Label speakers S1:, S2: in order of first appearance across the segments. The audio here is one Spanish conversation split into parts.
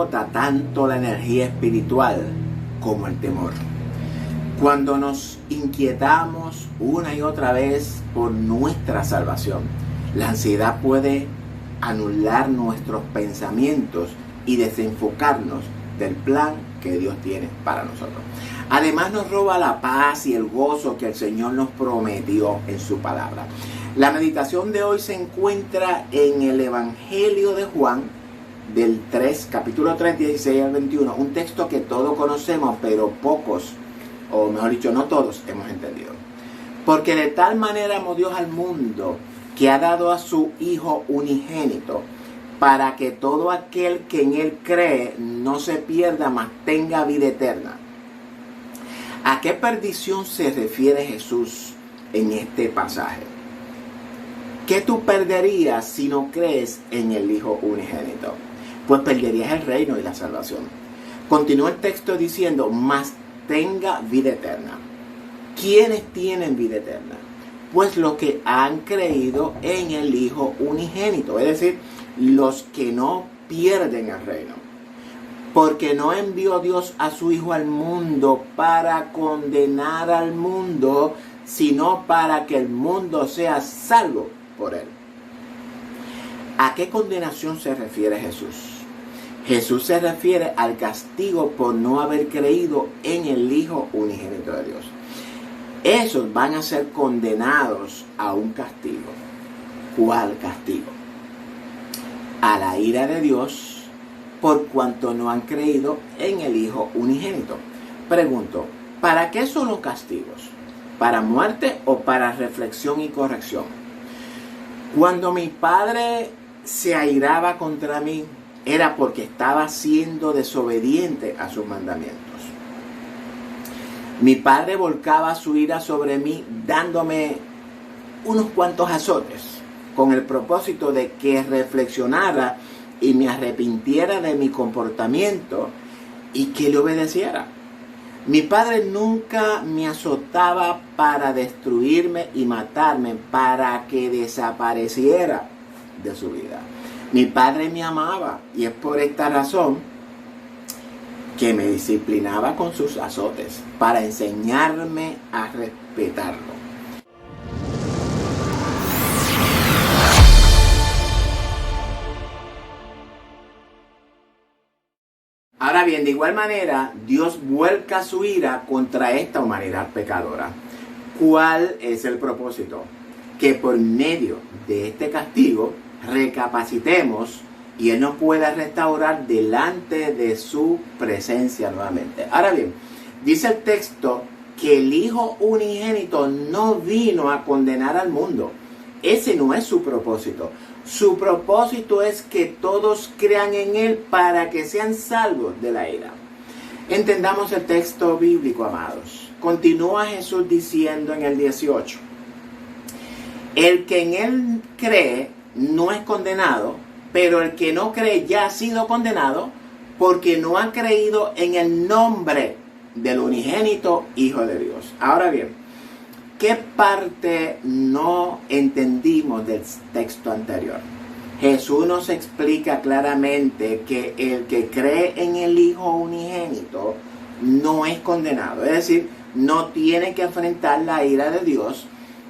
S1: agota tanto la energía espiritual como el temor. Cuando nos inquietamos una y otra vez por nuestra salvación, la ansiedad puede anular nuestros pensamientos y desenfocarnos del plan que Dios tiene para nosotros. Además nos roba la paz y el gozo que el Señor nos prometió en su palabra. La meditación de hoy se encuentra en el Evangelio de Juan, del capítulo 3, 16 al 21, un texto que todos conocemos, pero pocos, o mejor dicho, no todos hemos entendido. Porque de tal manera amó Dios al mundo, que ha dado a su Hijo unigénito, para que todo aquel que en Él cree no se pierda, mas tenga vida eterna. ¿A qué perdición se refiere Jesús en este pasaje? ¿Qué tú perderías si no crees en el Hijo unigénito? Pues perderías el reino y la salvación. Continúa el texto diciendo, mas tenga vida eterna. ¿Quiénes tienen vida eterna? Pues los que han creído en el Hijo unigénito, es decir, los que no pierden el reino. Porque no envió Dios a su Hijo al mundo para condenar al mundo, sino para que el mundo sea salvo por él. ¿A qué condenación se refiere Jesús? Jesús se refiere al castigo por no haber creído en el Hijo unigénito de Dios. Esos van a ser condenados a un castigo. ¿Cuál castigo? A la ira de Dios por cuanto no han creído en el Hijo unigénito. Pregunto, ¿para qué son los castigos? ¿Para muerte o para reflexión y corrección? Cuando mi padre se airaba contra mí, era porque estaba siendo desobediente a sus mandamientos. Mi padre volcaba su ira sobre mí dándome unos cuantos azotes con el propósito de que reflexionara y me arrepintiera de mi comportamiento y que le obedeciera. Mi padre nunca me azotaba para destruirme y matarme, para que desapareciera de su vida. Mi padre me amaba y es por esta razón que me disciplinaba con sus azotes para enseñarme a respetarlo. Ahora bien, de igual manera, Dios vuelca su ira contra esta humanidad pecadora. ¿Cuál es el propósito? Que por medio de este castigo recapacitemos y Él nos pueda restaurar delante de su presencia nuevamente. Ahora bien, dice el texto que el Hijo unigénito no vino a condenar al mundo. Ese no es su propósito. Su propósito es que todos crean en Él para que sean salvos de la ira. Entendamos el texto bíblico, amados. Continúa Jesús diciendo en el 18. El que en Él cree no es condenado, pero el que no cree ya ha sido condenado porque no ha creído en el nombre del unigénito Hijo de Dios. Ahora bien, ¿qué parte no entendimos del texto anterior? Jesús nos explica claramente que el que cree en el Hijo unigénito no es condenado. Es decir, no tiene que enfrentar la ira de Dios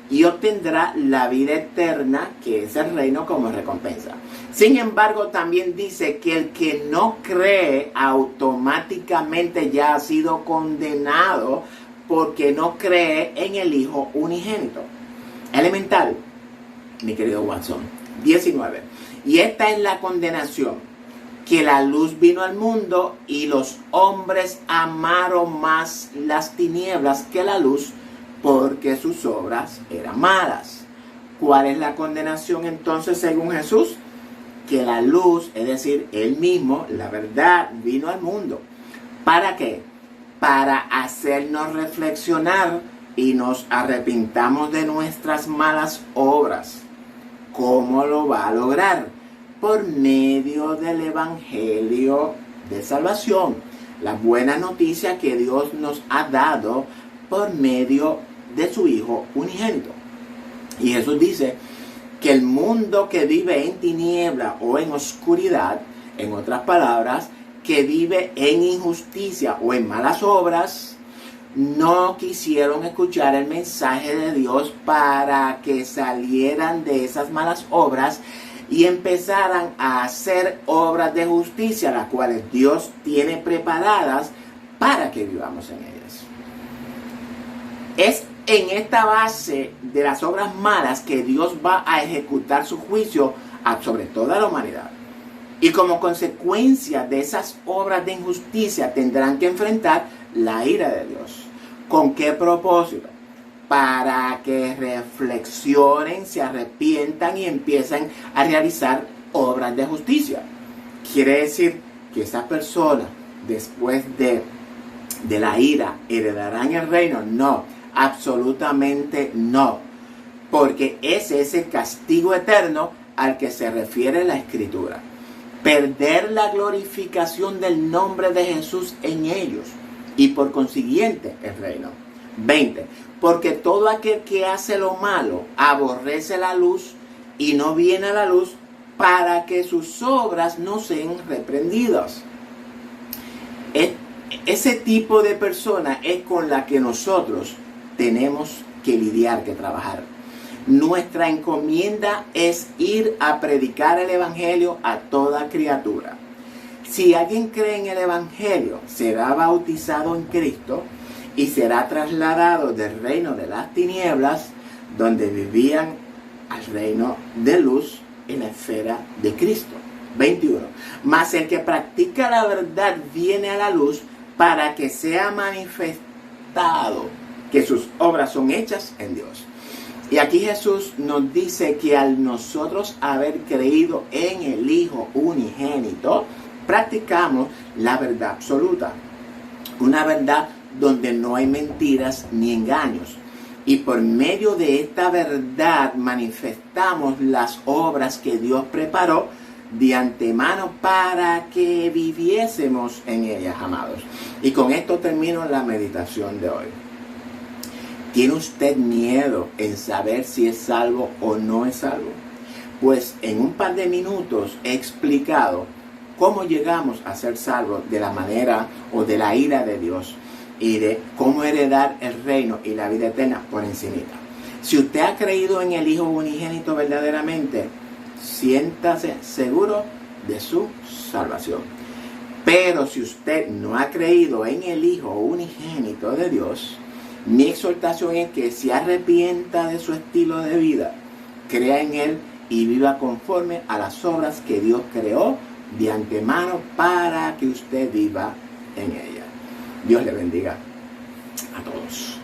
S1: y obtendrá la vida eterna, que es el reino, como recompensa. Sin embargo, también dice que el que no cree automáticamente ya ha sido condenado porque no cree en el Hijo unigénito. Elemental, mi querido Watson. 19. Y esta es la condenación, que la luz vino al mundo y los hombres amaron más las tinieblas que la luz, porque sus obras eran malas. ¿Cuál es la condenación entonces según Jesús? Que la luz, es decir, Él mismo, la verdad, vino al mundo. ¿Para qué? Para hacernos reflexionar y nos arrepintamos de nuestras malas obras. ¿Cómo lo va a lograr? Por medio del Evangelio de salvación. La buena noticia que Dios nos ha dado por medio de su Hijo unigénito. Y Jesús dice que el mundo que vive en tiniebla o en oscuridad, en otras palabras, que vive en injusticia o en malas obras, no quisieron escuchar el mensaje de Dios para que salieran de esas malas obras y empezaran a hacer obras de justicia, las cuales Dios tiene preparadas para que vivamos en ellas. Es en esta base de las obras malas que Dios va a ejecutar su juicio sobre toda la humanidad. Y como consecuencia de esas obras de injusticia tendrán que enfrentar la ira de Dios. ¿Con qué propósito? Para que reflexionen, se arrepientan y empiecen a realizar obras de justicia. Quiere decir que esas personas, después de la ira, heredarán el reino. No, absolutamente no. Porque ese es el castigo eterno al que se refiere la Escritura. Perder la glorificación del nombre de Jesús en ellos y por consiguiente el reino. 20. Porque todo aquel que hace lo malo aborrece la luz y no viene a la luz para que sus obras no sean reprendidas. Ese tipo de persona es con la que nosotros tenemos que lidiar, que trabajar. Nuestra encomienda es ir a predicar el Evangelio a toda criatura. Si alguien cree en el Evangelio, será bautizado en Cristo y será trasladado del reino de las tinieblas, donde vivían, al reino de luz en la esfera de Cristo. 21. Mas el que practica la verdad viene a la luz para que sea manifestado que sus obras son hechas en Dios. Y aquí Jesús nos dice que al nosotros haber creído en el Hijo unigénito, practicamos la verdad absoluta. Una verdad donde no hay mentiras ni engaños. Y por medio de esta verdad manifestamos las obras que Dios preparó de antemano para que viviésemos en ellas, amados. Y con esto termino la meditación de hoy. ¿Tiene usted miedo en saber si es salvo o no es salvo? Pues en un par de minutos he explicado cómo llegamos a ser salvos de la manera o de la ira de Dios y de cómo heredar el reino y la vida eterna por encimita. Si usted ha creído en el Hijo unigénito verdaderamente, siéntase seguro de su salvación. Pero si usted no ha creído en el Hijo unigénito de Dios, mi exhortación es que se arrepienta de su estilo de vida, crea en Él y viva conforme a las obras que Dios creó de antemano para que usted viva en ella. Dios le bendiga a todos.